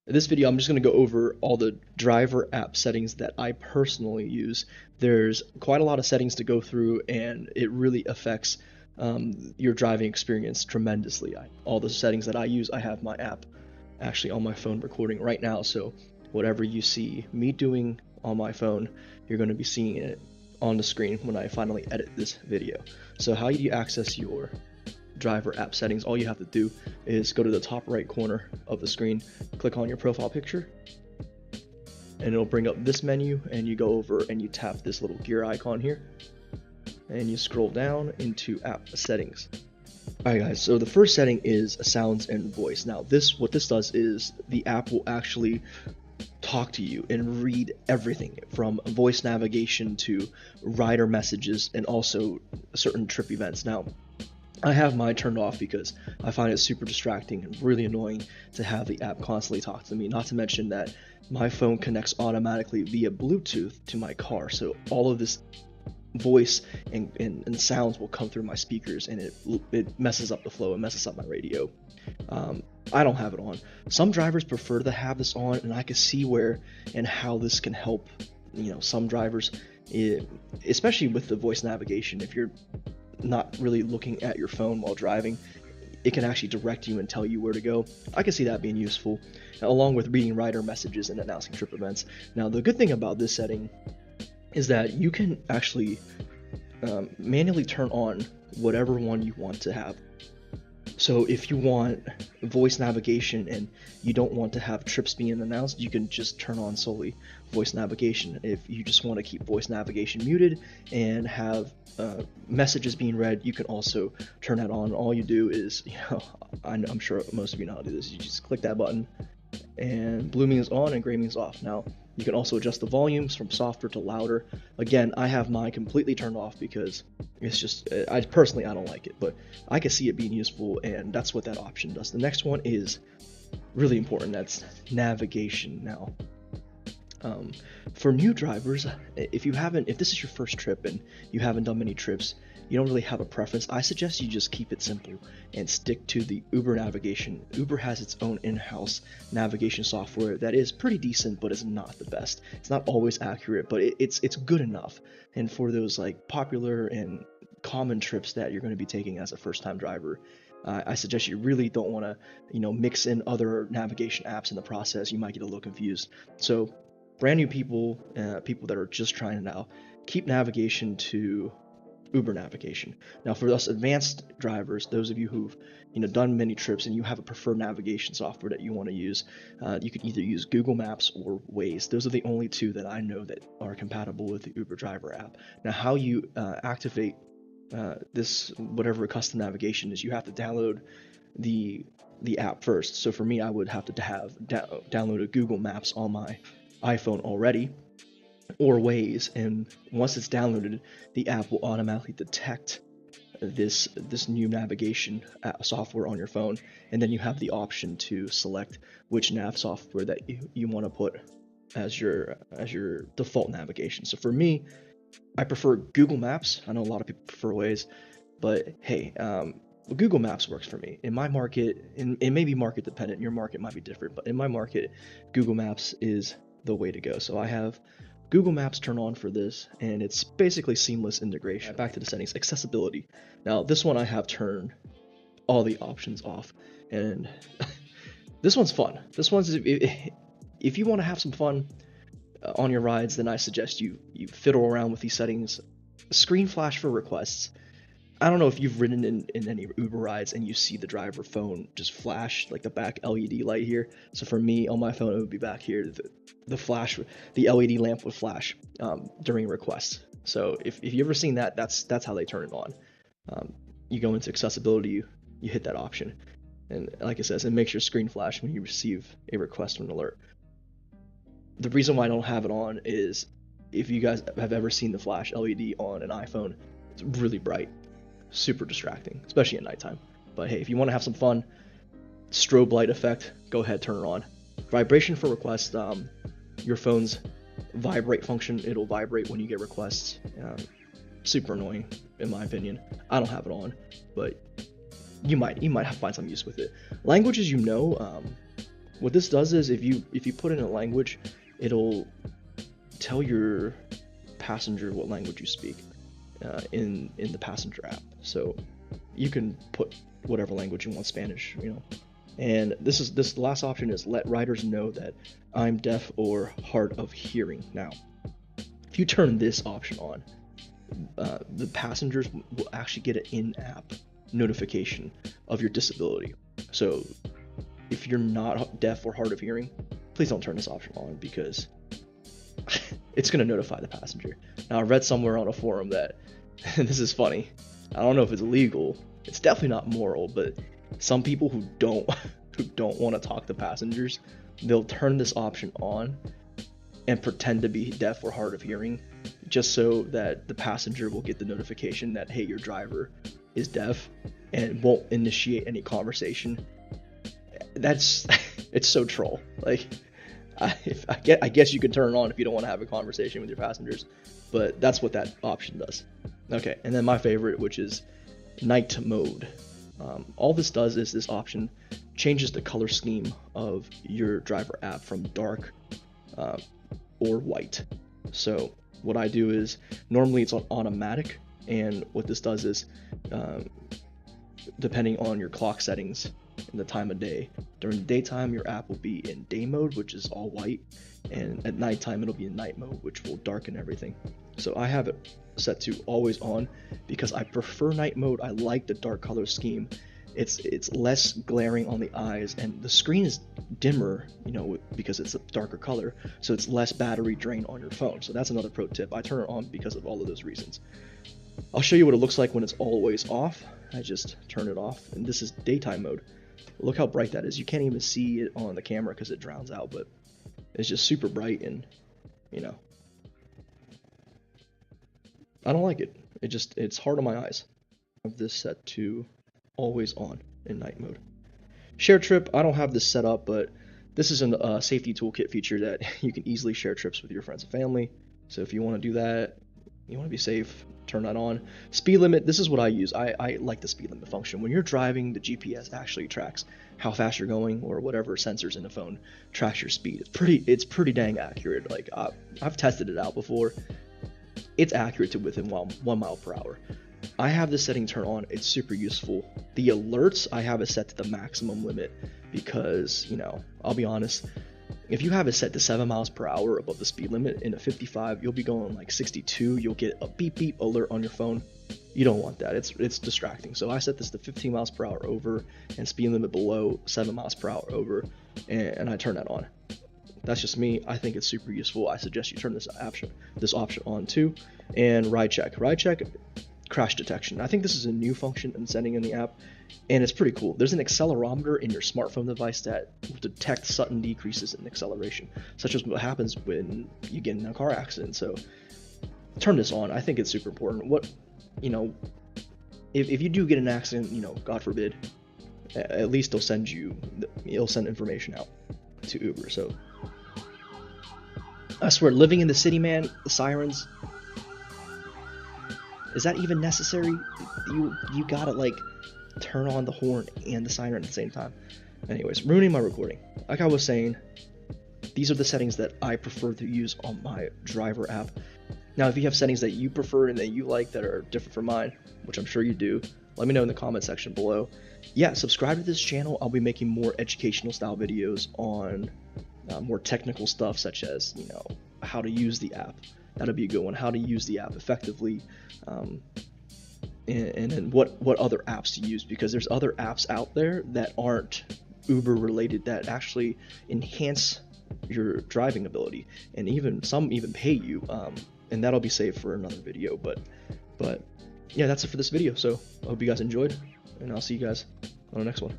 In this video, I'm just going to go over all the driver app settings that I personally use. There's quite a lot of settings to go through, and it really affects your driving experience tremendously. All the settings that I use, I have my app actually on my phone recording right now, so whatever you see me doing on my phone, you're going to be seeing it on the screen when I finally edit this video. So how do you access your driver app settings? All you have to do is go to the top right corner of the screen, click on your profile picture, and it'll bring up this menu, and you go over and you tap this little gear icon here, and you scroll down into app settings. Alright guys, so the first setting is sounds and voice. Now what this does is the app will actually talk to you and read everything from voice navigation to rider messages and also certain trip events. Now I have mine turned off because I find it super distracting and really annoying to have the app constantly talk to me, not to mention that my phone connects automatically via Bluetooth to my car, so all of this voice and sounds will come through my speakers, and it messes up the flow, it messes up my radio. I don't have it on. Some drivers prefer to have this on, and I can see where and how this can help, some drivers, especially with the voice navigation. If you're not really looking at your phone while driving, it can actually direct you and tell you where to go. I can see that being useful, along with reading rider messages and announcing trip events. Now, the good thing about this setting is that you can actually manually turn on whatever one you want to have. So if you want voice navigation and you don't want to have trips being announced, you can just turn on solely voice navigation. If you just want to keep voice navigation muted and have messages being read, you can also turn that on. All you do is, I'm sure most of you know how to do this, you just click that button and blue means on and gray means off. Now you can also adjust the volumes from softer to louder. Again, I have mine completely turned off because it's just, I don't like it, but I can see it being useful, and that's what that option does. The next one is really important. That's navigation. Now, for new drivers, if this is your first trip and you haven't done many trips, you don't really have a preference, I suggest you just keep it simple and stick to the Uber navigation. Uber has its own in-house navigation software that is pretty decent, but is not the best. It's not always accurate, but it's good enough. And for those like popular and common trips that you're going to be taking as a first-time driver, I suggest you really don't want to, mix in other navigation apps in the process. You might get a little confused. So brand new people, people that are just trying it out, keep navigation to Uber navigation. Now for us advanced drivers, those of you who've done many trips and you have a preferred navigation software that you want to use, you can either use Google Maps or Waze. Those are the only two that I know that are compatible with the Uber driver app. Now how you activate this whatever custom navigation is, you have to download the app first. So for me, I would have to have downloaded Google Maps on my iPhone already, or Waze, and once it's downloaded, the app will automatically detect this new navigation software on your phone, and then you have the option to select which nav software that you want to put as your default navigation. So for me, I prefer Google Maps. I know a lot of people prefer Waze, but hey, Google Maps works for me. In my market, it may be market dependent, your market might be different, but in my market, Google Maps is the way to go. So I have Google Maps turned on for this, and it's basically seamless integration. Back to the settings, accessibility. Now this one I have turned all the options off, and this one's fun. This one's, if you want to have some fun on your rides, then I suggest you fiddle around with these settings. Screen flash for requests. I don't know if you've ridden in any Uber rides and you see the driver phone just flash, like the back LED light here. So for me, on my phone, it would be back here. The flash, the LED lamp would flash during requests. So if you've ever seen that, that's how they turn it on. You go into accessibility, you hit that option, and like it says, it makes your screen flash when you receive a request or an alert. The reason why I don't have it on is if you guys have ever seen the flash LED on an iPhone, it's really bright. Super distracting, especially at nighttime. But hey, if you want to have some fun, strobe light effect, go ahead, turn it on. Vibration for requests, your phone's vibrate function, it'll vibrate when you get requests. Super annoying in my opinion. I don't have it on, but you might find some use with it. Languages, What this does is if you put in a language, it'll tell your passenger what language you speak in the passenger app. So you can put whatever language you want, Spanish, you know. And this last option is let riders know that I'm deaf or hard of hearing. Now, if you turn this option on, the passengers will actually get an in-app notification of your disability. So if you're not deaf or hard of hearing, please don't turn this option on, because it's going to notify the passenger. Now, I read somewhere on a forum that, and this is funny, I don't know if it's illegal, it's definitely not moral, but some people who don't want to talk to passengers, they'll turn this option on and pretend to be deaf or hard of hearing, just so that the passenger will get the notification that, hey, your driver is deaf, and won't initiate any conversation. It's so troll. Like, I guess you can turn it on if you don't want to have a conversation with your passengers, but that's what that option does. Okay, and then my favorite, which is night mode. All this does is this option changes the color scheme of your driver app from dark or white. So what I do is, normally it's on automatic, and what this does is, depending on your clock settings and the time of day, during the daytime your app will be in day mode, which is all white, and at nighttime it'll be in night mode, which will darken everything. So I have it set to always on because I prefer night mode. I like the dark color scheme. It's less glaring on the eyes, and the screen is dimmer, you know, because it's a darker color, so it's less battery drain on your phone. So that's another pro tip. I turn it on because of all of those reasons. I'll show you what it looks like when it's always off. I just turn it off, and this is daytime mode. Look how bright that is. You can't even see it on the camera because it drowns out, but it's just super bright, and you know, I don't like it. It's hard on my eyes. I have this set to always on in night mode. Share trip, I don't have this set up, but this is a safety toolkit feature that you can easily share trips with your friends and family. So if you want to do that, you want to be safe, turn that on. Speed limit, this is what I use. I like the speed limit function. When you're driving, the GPS actually tracks how fast you're going, or whatever sensors in the phone tracks your speed. It's pretty dang accurate. Like, I've tested it out before. It's accurate to within 1 mile per hour. I have this setting turned on. It's super useful. The alerts, I have it set to the maximum limit because, you know, I'll be honest, if you have it set to 7 miles per hour above the speed limit in a 55, you'll be going like 62. You'll get a beep beep alert on your phone. You don't want that. It's distracting. So I set this to 15 miles per hour over and speed limit below 7 miles per hour over, and I turn that on. That's just me. I think it's super useful. I suggest you turn this option on too. And ride check, crash detection. I think this is a new function and setting in the app, and it's pretty cool. There's an accelerometer in your smartphone device that will detect sudden decreases in acceleration, such as what happens when you get in a car accident. So turn this on. I think it's super important. If you do get an accident, you know, God forbid, at least it'll send information out to Uber. So I swear, living in the city, man, the sirens, is that even necessary? You gotta like turn on the horn and the siren at the same time. Anyways, ruining my recording. Like I was saying, these are the settings that I prefer to use on my driver app. Now, if you have settings that you prefer and that you like that are different from mine, which I'm sure you do, let me know in the comment section below. Yeah, subscribe to this channel. I'll be making more educational style videos on more technical stuff, such as, you know, how to use the app. That'll be a good one. How to use the app effectively, and then what other apps to use, because there's other apps out there that aren't Uber related that actually enhance your driving ability, and some even pay you. And that'll be saved for another video. But yeah, that's it for this video. So I hope you guys enjoyed, and I'll see you guys on the next one.